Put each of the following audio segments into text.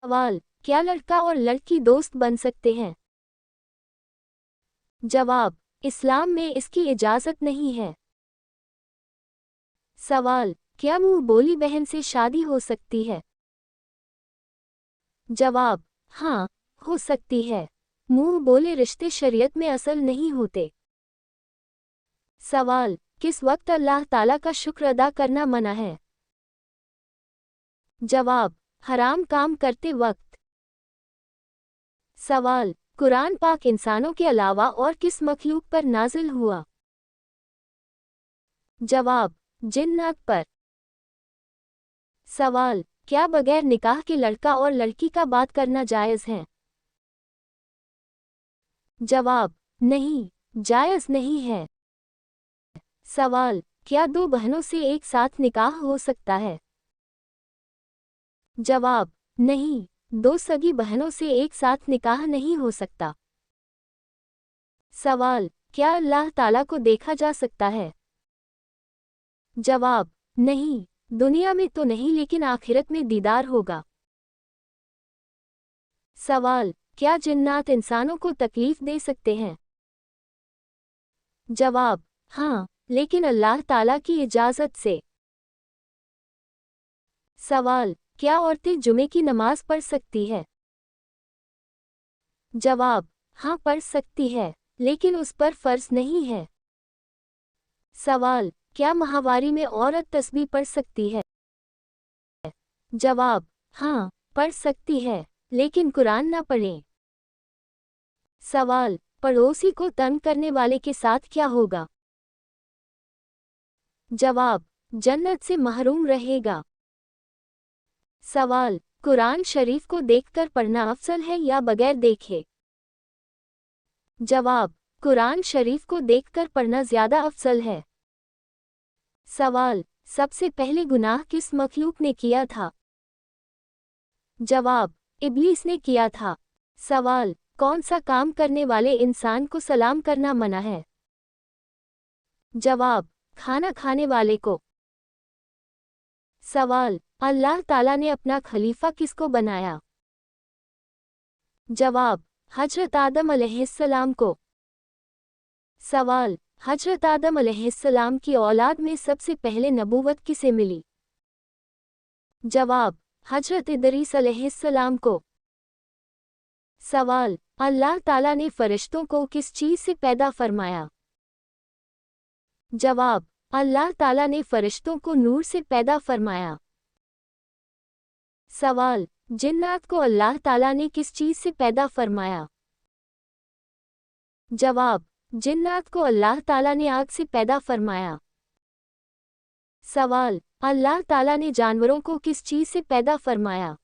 सवाल, क्या लड़का और लड़की दोस्त बन सकते हैं? जवाब, इस्लाम में इसकी इजाज़त नहीं है। सवाल, क्या मुंह बोली बहन से शादी हो सकती है? जवाब, हाँ, हो सकती है। मुंह बोले रिश्ते शरीयत में असल नहीं होते। सवाल, किस वक्त अल्लाह ताला का शुक्र अदा करना मना है? जवाब, हराम काम करते वक्त। सवाल, कुरान पाक इंसानों के अलावा और किस मखलूक पर नाजिल हुआ? जवाब, जिन्नात पर। सवाल, क्या बगैर निकाह के लड़का और लड़की का बात करना जायज़ है? जवाब, नहीं, जायज़ नहीं है। सवाल, क्या दो बहनों से एक साथ निकाह हो सकता है? जवाब, नहीं, दो सगी बहनों से एक साथ निकाह नहीं हो सकता। सवाल, क्या अल्लाह ताला को देखा जा सकता है? जवाब, नहीं, दुनिया में तो नहीं लेकिन आखिरत में दीदार होगा। सवाल, क्या जिन्नात इंसानों को तकलीफ दे सकते हैं? जवाब, हाँ, लेकिन अल्लाह ताला की इजाज़त से। सवाल, क्या औरतें जुमे की नमाज पढ़ सकती है? जवाब, हाँ, पढ़ सकती है, लेकिन उस पर फ़र्ज़ नहीं है। सवाल, क्या माहवारी में औरत तस्बीह पढ़ सकती है? जवाब, हाँ, पढ़ सकती है, लेकिन कुरान ना पढ़ें। सवाल, पड़ोसी को तंग करने वाले के साथ क्या होगा? जवाब, जन्नत से महरूम रहेगा। सवाल, कुरान शरीफ को देखकर पढ़ना अफजल है या बगैर देखे? जवाब, कुरान शरीफ को देखकर पढ़ना ज़्यादा अफजल है। सवाल, सबसे पहले गुनाह किस मखलूक ने किया था? जवाब, इब्लीस ने किया था। सवाल, कौन सा काम करने वाले इंसान को सलाम करना मना है? जवाब, खाना खाने वाले को। सवाल, अल्लाह ताला ने अपना खलीफा किसको बनाया? जवाब, हजरत आदम अलैहिस्सलाम को। सवाल, हजरत आदम अलैहिस्सलाम की औलाद में सबसे पहले नबूवत किसे मिली? जवाब, हजरत इदरीस अलैहिस्सलाम को। सवाल, अल्लाह ताला ने फरिश्तों को किस चीज़ से पैदा फरमाया? जवाब, अल्लाह ताला ने फरिश्तों को नूर से पैदा फरमाया। सवाल, जिन्नात को अल्लाह ताला ने किस चीज़ से पैदा फरमाया? जवाब, जिन्नात को अल्लाह ताला ने आग से पैदा फरमाया। सवाल, अल्लाह ताला ने जानवरों को किस चीज़ से पैदा फरमाया?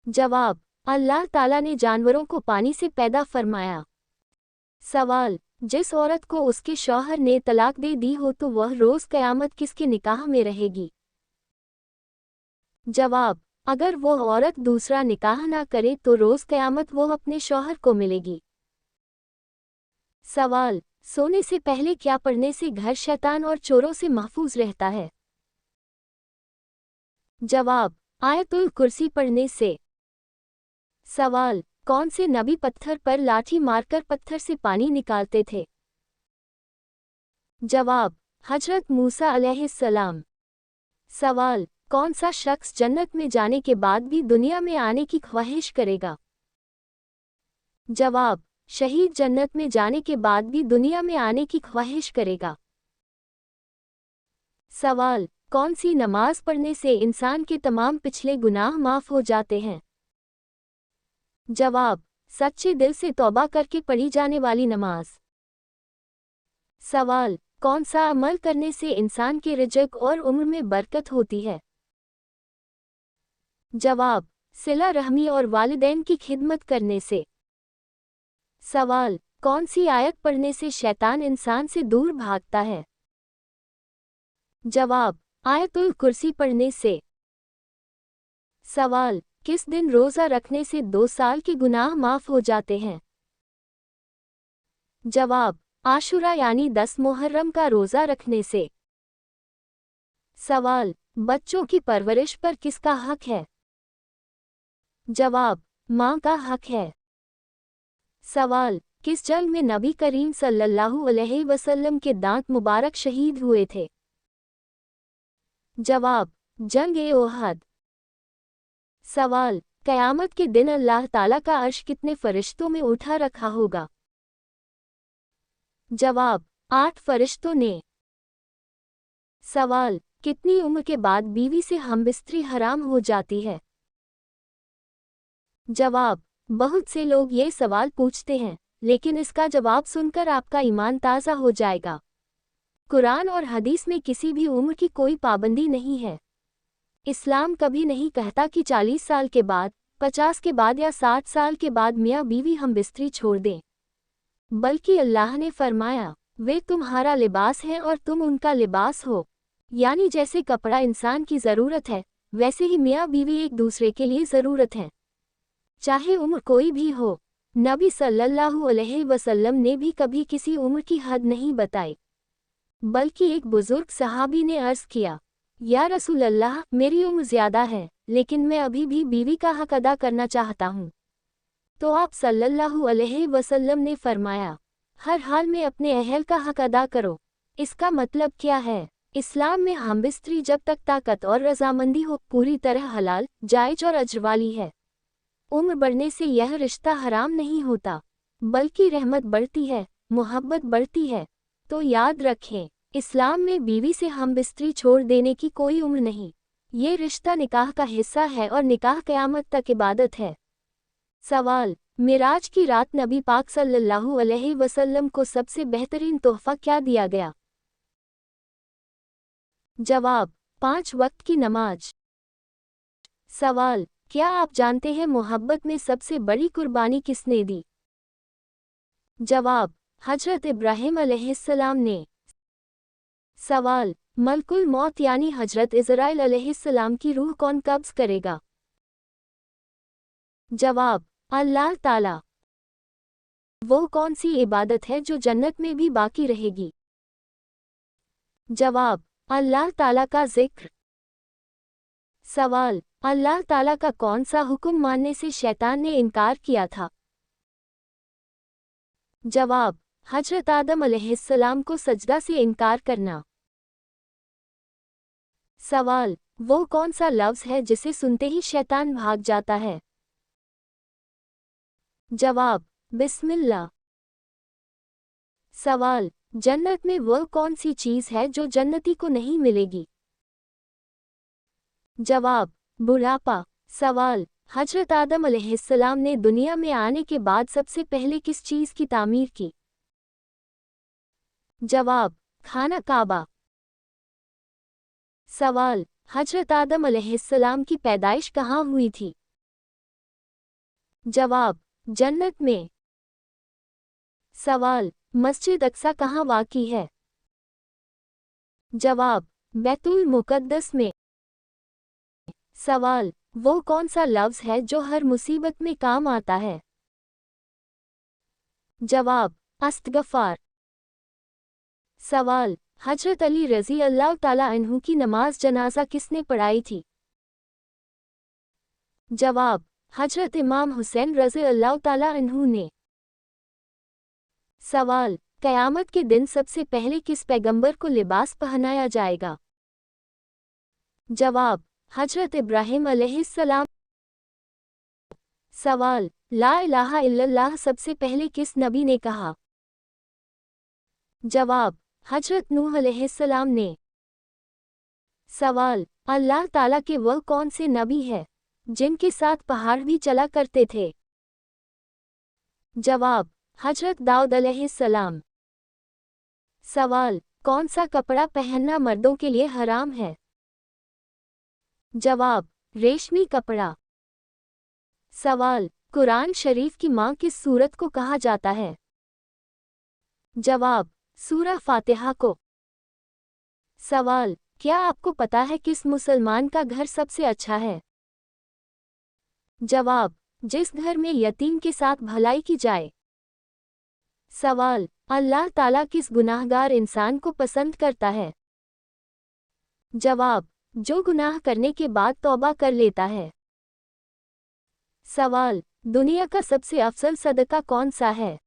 जवाब, अल्लाह ताला ने जानवरों को पानी से पैदा फरमाया। सवाल, जिस औरत को उसके शौहर ने तलाक दे दी हो तो वह रोज़ क़यामत किसके निकाह में रहेगी? जवाब, अगर वो औरत दूसरा निकाह ना करे तो रोज़ क़यामत वो अपने शौहर को मिलेगी। सवाल, सोने से पहले क्या पढ़ने से घर शैतान और चोरों से महफूज रहता है? जवाब, आयतुल कुर्सी पढ़ने से। सवाल, कौन से नबी पत्थर पर लाठी मारकर पत्थर से पानी निकालते थे? जवाब, हजरत मूसा अलैहिस्सलाम। सवाल, कौन सा शख्स जन्नत में जाने के बाद भी दुनिया में आने की ख्वाहिश करेगा? जवाब, शहीद जन्नत में जाने के बाद भी दुनिया में आने की ख्वाहिश करेगा। सवाल, कौन सी नमाज पढ़ने से इंसान के तमाम पिछले गुनाह माफ़ हो जाते हैं? जवाब, सच्चे दिल से तौबा करके पढ़ी जाने वाली नमाज। सवाल, कौन सा अमल करने से इंसान के रिज़्क़ और उम्र में बरकत होती है? जवाब, सिला रहमी और वालिदैन की खिदमत करने से। सवाल, कौन सी आयत पढ़ने से शैतान इंसान से दूर भागता है? जवाब, आयतुल कुर्सी पढ़ने से। सवाल, किस दिन रोज़ा रखने से 2 साल के गुनाह माफ़ हो जाते हैं? जवाब, आशुरा यानी 10 मुहर्रम का रोज़ा रखने से। सवाल, बच्चों की परवरिश पर किसका हक है? जवाब, माँ का हक है। सवाल, किस जंग में नबी करीम सल्लल्लाहु अलैहि वसल्लम के दांत मुबारक शहीद हुए थे? जवाब, जंग-ए-ओहद। सवाल, क़यामत के दिन अल्लाह ताला का अर्श कितने फरिश्तों में उठा रखा होगा? जवाब, 8 फरिश्तों ने। सवाल, कितनी उम्र के बाद बीवी से हमबिस्तरी हराम हो जाती है? जवाब, बहुत से लोग ये सवाल पूछते हैं, लेकिन इसका जवाब सुनकर आपका ईमान ताज़ा हो जाएगा। कुरान और हदीस में किसी भी उम्र की कोई पाबंदी नहीं है। इस्लाम कभी नहीं कहता कि 40 साल के बाद, 50 के बाद या 60 साल के बाद मियाँ बीवी हमबिस्तरी छोड़ दें। बल्कि अल्लाह ने फरमाया, वे तुम्हारा लिबास हैं और तुम उनका लिबास हो। यानी जैसे कपड़ा इंसान की ज़रूरत है, वैसे ही मियाँ बीवी एक दूसरे के लिए ज़रूरत है, चाहे उम्र कोई भी हो। नबी सल्लल्लाहु अलैहि वसल्लम ने भी कभी किसी उम्र की हद नहीं बताई। बल्कि एक बुजुर्ग सहाबी ने अर्ज़ किया, या रसूल अल्लाह, मेरी उम्र ज़्यादा है, लेकिन मैं अभी भी बीवी का हक अदा करना चाहता हूँ। तो आप सल्लल्लाहु अलैहि वसल्लम ने फरमाया, हर हाल में अपने अहल का हक अदा करो। इसका मतलब क्या है? इस्लाम में हमबिस्तरी जब तक ताकत और रजामंदी हो पूरी तरह हलाल, जायज़ और अज्र वाली है। उम्र बढ़ने से यह रिश्ता हराम नहीं होता, बल्कि रहमत बढ़ती है, मोहब्बत बढ़ती है। तो याद रखें, इस्लाम में बीवी से हमबिस्तरी छोड़ देने की कोई उम्र नहीं। ये रिश्ता निकाह का हिस्सा है और निकाह क़यामत तक इबादत है। सवाल, मिराज की रात नबी पाक सल्लल्लाहु अलैहि वसल्लम को सबसे बेहतरीन तोहफ़ा क्या दिया गया? जवाब, 5 वक्त की नमाज। सवाल, क्या आप जानते हैं मोहब्बत में सबसे बड़ी कुर्बानी किसने दी? जवाब, हजरत इब्राहिम अलैहिस्सलाम ने। सवाल, मलकुल मौत यानी हजरत इज़राइल अलैहिस्सलाम की रूह कौन कब्ज़ करेगा? जवाब, अल्लाह ताला। वो कौन सी इबादत है जो जन्नत में भी बाकी रहेगी? जवाब, अल्लाह ताला का ज़िक्र। सवाल, अल्लाह ताला का कौन सा हुक्म मानने से शैतान ने इनकार किया था? जवाब, हजरत आदम अलैहिस्सलाम को सजदा से इनकार करना। सवाल, वो कौन सा लफ्ज़ है जिसे सुनते ही शैतान भाग जाता है? जवाब, बिस्मिल्लाह। सवाल, जन्नत में वो कौन सी चीज़ है जो जन्नती को नहीं मिलेगी? जवाब, बुढ़ापा। सवाल, हजरत आदम अलैहिस्सलाम ने दुनिया में आने के बाद सबसे पहले किस चीज़ की तामीर की? जवाब, खाना काबा। सवाल, हजरत आदम अलैहिस्सलाम की पैदाइश कहाँ हुई थी? जवाब, जन्नत में। सवाल, मस्जिद अक्सा कहाँ वाक़ई है? जवाब, बैतुल मुक़द्दस में। सवाल, वो कौन सा लफ्ज़ है जो हर मुसीबत में काम आता है? जवाब, अस्तगफ़ार। सवाल, हजरत अली रज़ी अल्लाह ताला अन्हु की नमाज जनाजा किसने पढ़ाई थी? जवाब, हजरत इमाम हुसैन रज़ी अल्लाह ताला अन्हु ने। सवाल, क़यामत के दिन सबसे पहले किस पैगंबर को लिबास पहनाया जाएगा? जवाब, हजरत इब्राहिम अलैहिस्सलाम। सवाल, ला इलाहा इल्लल्लाह सबसे पहले किस नबी ने कहा? जवाब, हजरत नूह अलैहिस्सलाम ने। सवाल, अल्लाह ताला के वह कौन से नबी है जिनके साथ पहाड़ भी चला करते थे? जवाब, हजरत दाऊद अलैहिस्सलाम। सवाल, कौन सा कपड़ा पहनना मर्दों के लिए हराम है? जवाब, रेशमी कपड़ा। सवाल, कुरान शरीफ की माँ किस सूरत को कहा जाता है? जवाब, सूरा फातिहा को। सवाल, क्या आपको पता है किस मुसलमान का घर सबसे अच्छा है? जवाब, जिस घर में यतीम के साथ भलाई की जाए। सवाल, अल्लाह ताला किस गुनाहगार इंसान को पसंद करता है? जवाब, जो गुनाह करने के बाद तौबा कर लेता है। सवाल, दुनिया का सबसे अफजल सदका कौन सा है?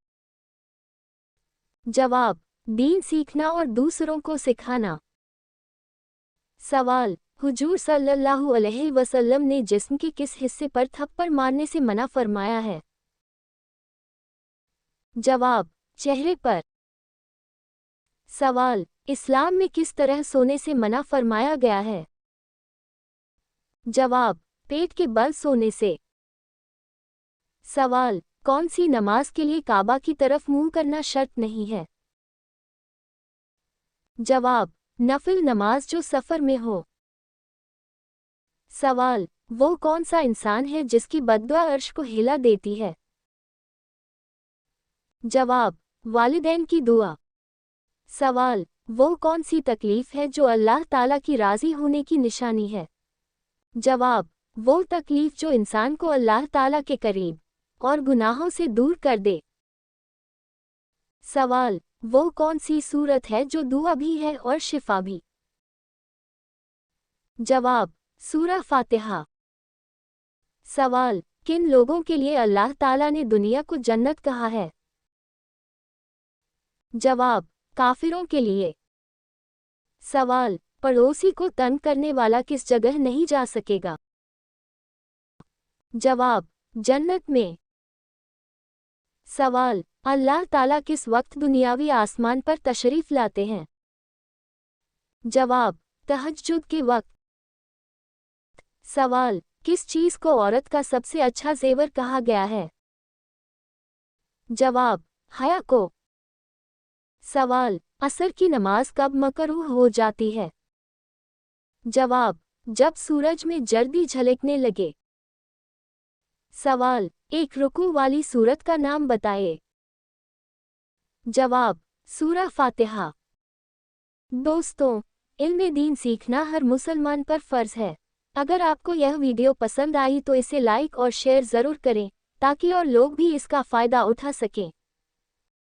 जवाब, दीन सीखना और दूसरों को सिखाना। सवाल, हुजूर सल्लल्लाहु अलैहि वसल्लम ने जिस्म के किस हिस्से पर थप्पड़ मारने से मना फरमाया है? जवाब, चेहरे पर। सवाल, इस्लाम में किस तरह सोने से मना फरमाया गया है? जवाब, पेट के बल सोने से। सवाल, कौन सी नमाज के लिए काबा की तरफ मुंह करना शर्त नहीं है? जवाब, नफिल नमाज जो सफर में हो। सवाल, वो कौन सा इंसान है जिसकी बद्दुआ अर्श को हिला देती है? जवाब, वालिदैन की दुआ। सवाल, वो कौन सी तकलीफ है जो अल्लाह ताला की राज़ी होने की निशानी है? जवाब, वो तकलीफ जो इंसान को अल्लाह ताला के करीब और गुनाहों से दूर कर दे। सवाल, वो कौन सी सूरत है जो दुआ भी है और शिफा भी? जवाब, सूरा फातिहा। सवाल, किन लोगों के लिए अल्लाह ताला ने दुनिया को जन्नत कहा है? जवाब, काफिरों के लिए। सवाल, पड़ोसी को तंग करने वाला किस जगह नहीं जा सकेगा? जवाब, जन्नत में। सवाल, अल्लाह ताला किस वक्त दुनियावी आसमान पर तशरीफ लाते हैं? जवाब, तहज्जुद के वक्त। सवाल, किस चीज को औरत का सबसे अच्छा जेवर कहा गया है? जवाब, हया को। सवाल, असर की नमाज कब मकरूह हो जाती है? जवाब, जब सूरज में जर्दी झलकने लगे। सवाल, एक रुकू वाली सूरत का नाम बताइए। जवाब, सूरा फातिहा। दोस्तों, इल्म दीन सीखना हर मुसलमान पर फर्ज है। अगर आपको यह वीडियो पसंद आई तो इसे लाइक और शेयर ज़रूर करें ताकि और लोग भी इसका फ़ायदा उठा सकें।